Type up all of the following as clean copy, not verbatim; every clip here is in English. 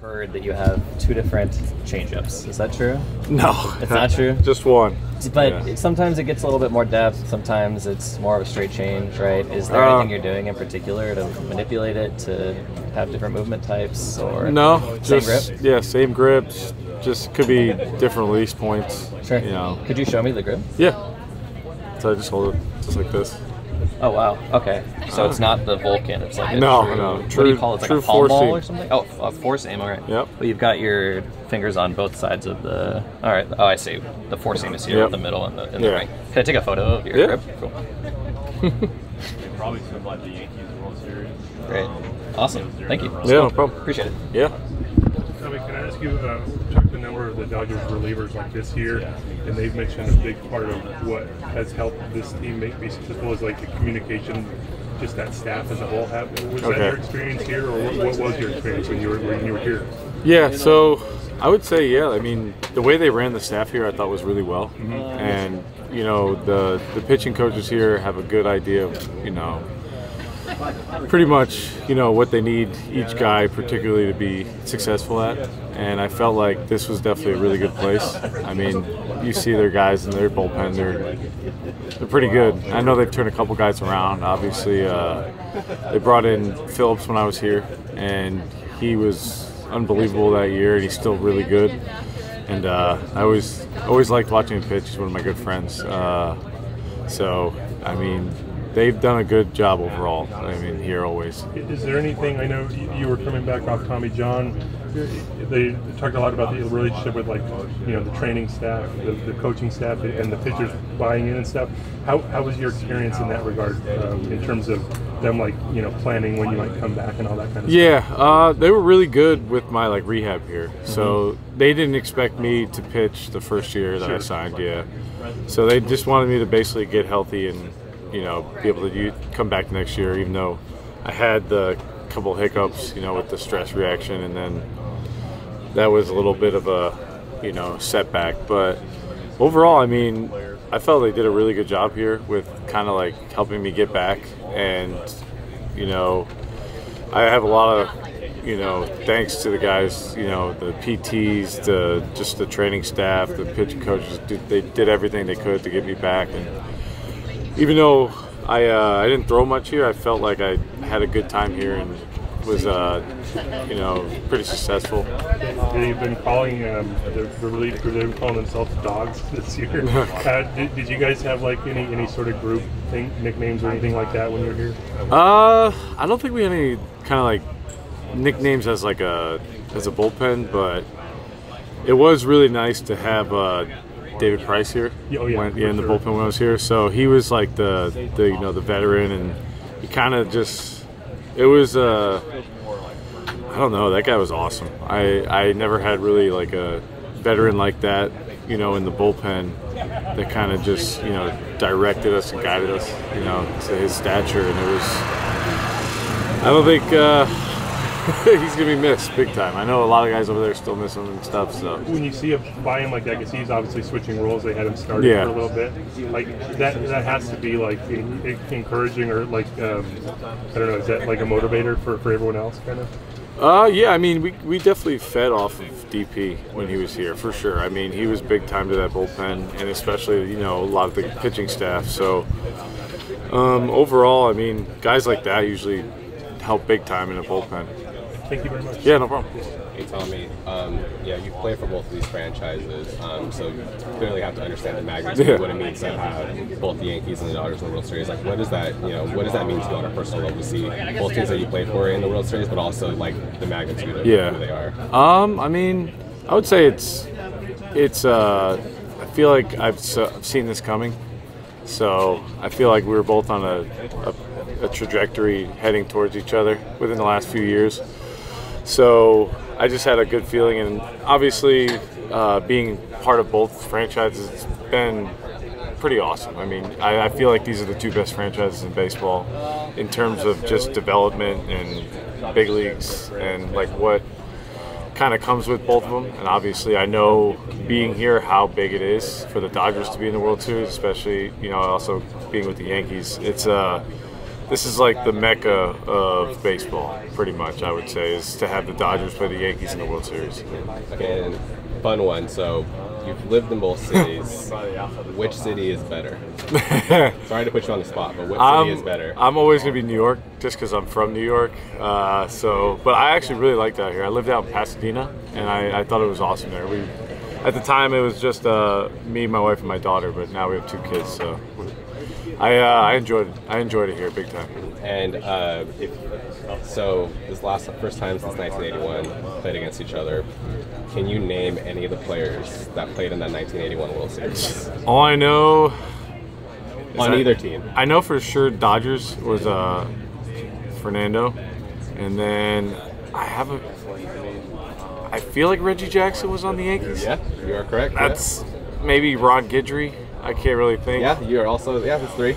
heard that you have two different changeups. Is that true? No. It's not true? Just one. But sometimes it gets a little bit more depth. Sometimes it's more of a straight change, right? Is there anything you're doing in particular to manipulate it to have different movement types? Or no, same just, grip? Yeah, same grips. Just could be different release points. Sure. You know. Could you show me the grip? Yeah. So I just hold it just like this. Oh wow. Okay. So it's not the Vulcan. It's like a no. What do you call it? It's like a palm ball or something. Oh, a force aim. All right. Yep. But you've got your fingers on both sides of the. All right. Oh, I see. The force aim is here in the middle and the right. Can I take a photo of your grip? Cool. Probably something like the Yankees World Series. Great. Awesome. Thank you. Yeah, no problem. Appreciate it. Yeah. Can I ask you, talked to a number of the Dodgers relievers like this year, and they've mentioned a big part of what has helped this team be successful is like the communication, just that staff as a whole. Was that your experience here, or what was your experience when you were here? Yeah, so I would say, yeah, I mean, the way they ran the staff here I thought was really well. And, you know, the pitching coaches here have a good idea of, you know, pretty much, you know, what they need each guy particularly to be successful at. And I felt like this was definitely a really good place. I mean, you see their guys in their bullpen, they're pretty good. I know they've turned a couple guys around. Obviously, they brought in Phillips when I was here, and he was unbelievable that year, and he's still really good. And I always liked watching him pitch. He's one of my good friends. So, I mean, they've done a good job overall. I mean, here always. Is there anything, I know you were coming back off Tommy John. They talked a lot about the relationship with, like, you know, the training staff, the coaching staff, and the pitchers buying in and stuff. How was your experience in that regard in terms of them, like, you know, planning when you might come back and all that kind of stuff? Yeah, they were really good with my, like, rehab here. So they didn't expect me to pitch the first year that I signed, So they just wanted me to basically get healthy and, you know, be able to come back next year, even though I had the couple hiccups, you know, with the stress reaction, and then that was a little bit of a, you know, setback. But overall, I mean, I felt they did a really good job here with kind of like helping me get back. And, you know, I have a lot of, you know, thanks to the guys, you know, the PTs, just the training staff, the pitching coaches. They did everything they could to get me back. And even though I didn't throw much here, I felt like I had a good time here and was, you know, pretty successful. They've been calling the relief crew, they've been calling themselves dogs this year. Did you guys have like any sort of group nicknames or anything like that when you were here? I don't think we had any kind of like nicknames as like a bullpen, but it was really nice to have David Price here. In the bullpen when I was here. So he was like the you know, the veteran, and he kind of just, it was I don't know, that guy was awesome. I never had really like a veteran like that, you know, in the bullpen that kind of just, you know, directed us and guided us, you know, to his stature. And it was, I don't think he's gonna be missed big time. I know a lot of guys over there still miss him and stuff. So when you see a buy him like that, because he's obviously switching roles, they had him starting for a little bit. Like that has to be like encouraging, or like I don't know, is that like a motivator for everyone else, kind of? Yeah, I mean, we definitely fed off of DP when he was here, for sure. I mean, he was big time to that bullpen, and especially, you know, a lot of the pitching staff. So overall, I mean, guys like that usually help big time in a bullpen. Thank you very much. Yeah, no problem. Hey, Tommy. Yeah, you play for both of these franchises, so you clearly have to understand the magnitude of what it means to have both the Yankees and the Dodgers in the World Series. Like, what does that, you know, what does that mean to you on a personal level to see both teams that you play for in the World Series, but also like the magnitude of who they are? I mean, I would say it's. I feel like I've seen this coming, so I feel like we were both on a trajectory heading towards each other within the last few years. So I just had a good feeling, and obviously being part of both franchises, it's been pretty awesome. I mean, I feel like these are the two best franchises in baseball in terms of just development and big leagues and like what kind of comes with both of them. And obviously I know being here how big it is for the Dodgers to be in the World Series, especially, you know, also being with the Yankees. It's this is like the mecca of baseball, pretty much. I would say is to have the Dodgers play the Yankees in the World Series. Okay, and fun one. So you've lived in both cities. Which city is better? Sorry to put you on the spot, but which city is better? I'm always gonna be New York, just because I'm from New York. But I actually really liked out here. I lived out in Pasadena, and I thought it was awesome there. At the time, it was just me, my wife, and my daughter. But now we have 2 kids, so I enjoyed it. I enjoyed it here big time. And first time since 1981 played against each other. Can you name any of the players that played in that 1981 World Series? All I know on either team. I know for sure Dodgers was Fernando, and then I feel like Reggie Jackson was on the Yankees. Yeah, you are correct. That's maybe Ron Guidry. I can't really think. Yeah, you are also. Yeah, that's 3.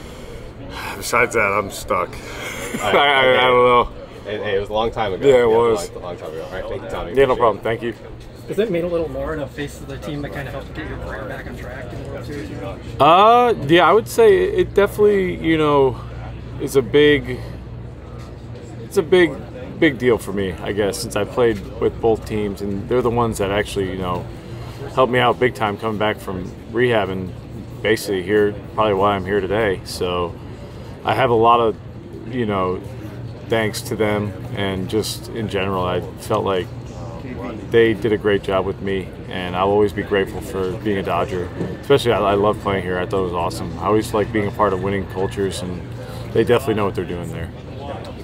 Besides that, I'm stuck. Right, I don't know. It was a long time ago. Yeah, it was. A long time ago. All right, thank you, Tommy. Yeah, no problem. Thank you. Does it mean a little more in a face of the team that kind of helped get your career back on track in the World Series? Yeah, I would say it definitely, is a big deal for me, I guess, since I played with both teams, and they're the ones that actually, helped me out big time coming back from rehab and basically here, probably why I'm here today. So I have a lot of, thanks to them, and just in general, I felt like they did a great job with me, and I'll always be grateful for being a Dodger. Especially, I love playing here. I thought it was awesome. I always like being a part of winning cultures, and they definitely know what they're doing there.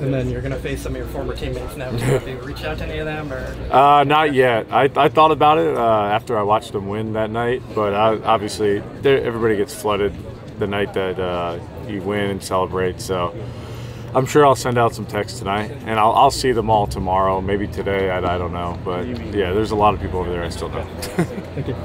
And then you're going to face some of your former teammates now. Have you reached out to any of them? Or? Not yet. I thought about it after I watched them win that night, but obviously everybody gets flooded the night that you win and celebrate. So I'm sure I'll send out some texts tonight, and I'll see them all tomorrow, maybe today. I don't know, but yeah, there's a lot of people over there I still know. Thank you.